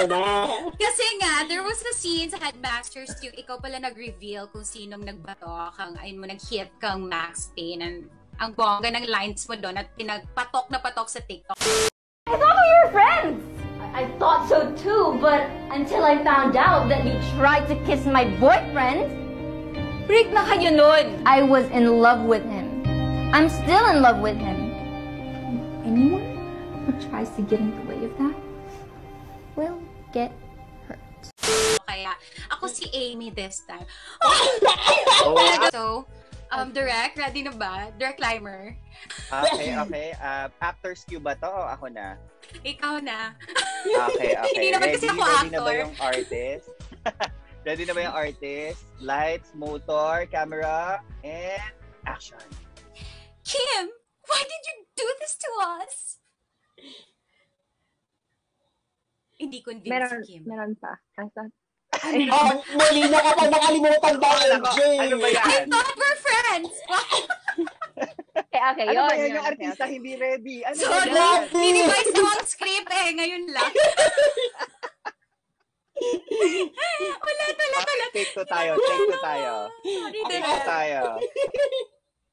Kasi nga, there was a scene sa Headmasters yung ikaw pala nag-reveal kung sinong nagbato kang, ayun mo, nag-hit kang Max Payne. Ang bongga ng lines mo doon at pinagpatok na patok sa TikTok. I thought we were friends! I thought so too, but until I found out that you tried to kiss my boyfriend, Break na kayo nun! I was in love with him. I'm still in love with him. Anyone who tries to get in the way of that will get hurt. Kaya, ako si Amy this time. Oh, So, Direk, ready na ba? Direk Climber. okay. Actors queue ba to o ako na? Ikaw na. Okay. Hindi naman kasi ako Ready na ba actor. yung artist? Ready na ba yung artist? Lights, motor, camera, and action. Kim, why did you do this to us? Hindi convinced si Kim. Meron pa. I thought, Mali na ka pa nakalimutan ba, MJ? Ano ba I yan? thought we're friends! okay, Ano ba yun, yan? Yung artista hindi ready. Ano ba Sorry, yan? minimize ko ang script ngayon lang. Ulit. Take two tayo. Sorry, Take Direk. two tayo.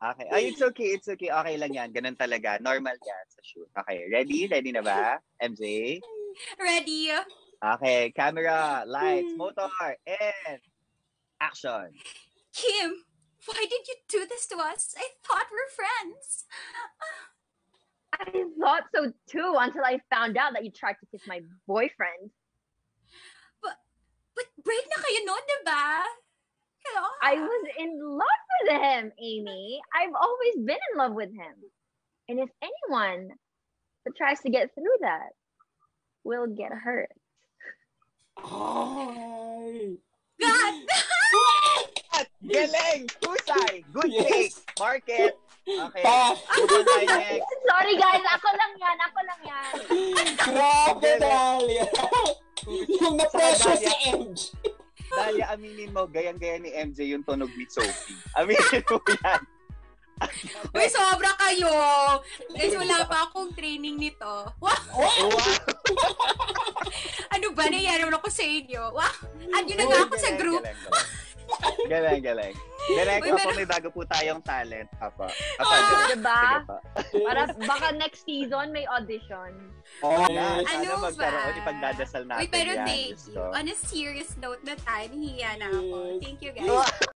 Okay. Ay, it's okay. Okay lang yan. Ganun talaga. Normal yan sa shoot. Okay. Ready? Ready na ba? MJ? Ready? Okay. Camera, lights, motor, and action. Kim, why did you do this to us? I thought we're friends. I thought so too until I found out that you tried to kiss my boyfriend. But break na kayo nun, diba? Hello? I was in love with him, Amy. I've always been in love with him. And if anyone who tries to get through that will get hurt. Ay. God! Galing! Husay! Good Yes. take! Market! Okay. Pass. Move on tayo next. Sorry guys, ako lang yan. Grabe, Dalia. Yung na-pressure si MJ. Dahil aminin mo, gayang-gaya ni MJ yung tunog ni Sophie. Aminin mo yan. Uy, sobra kayo! Guys, wala pa akong training nito. Wow! Ano ba? Nangyari ako sa inyo. Wow! Ano na nga ako sa group. Galing. Direk, Uy, may bago po tayong talent. Apa, Diba? Sige pa. Para baka next season may audition. Oh, Sana Ano magkaroon, ba? ipagdadasal natin Uy, pero yan. thank Diyos you. ko. On a serious note na tayo, nahihiya na ako. Yes. Thank you, guys.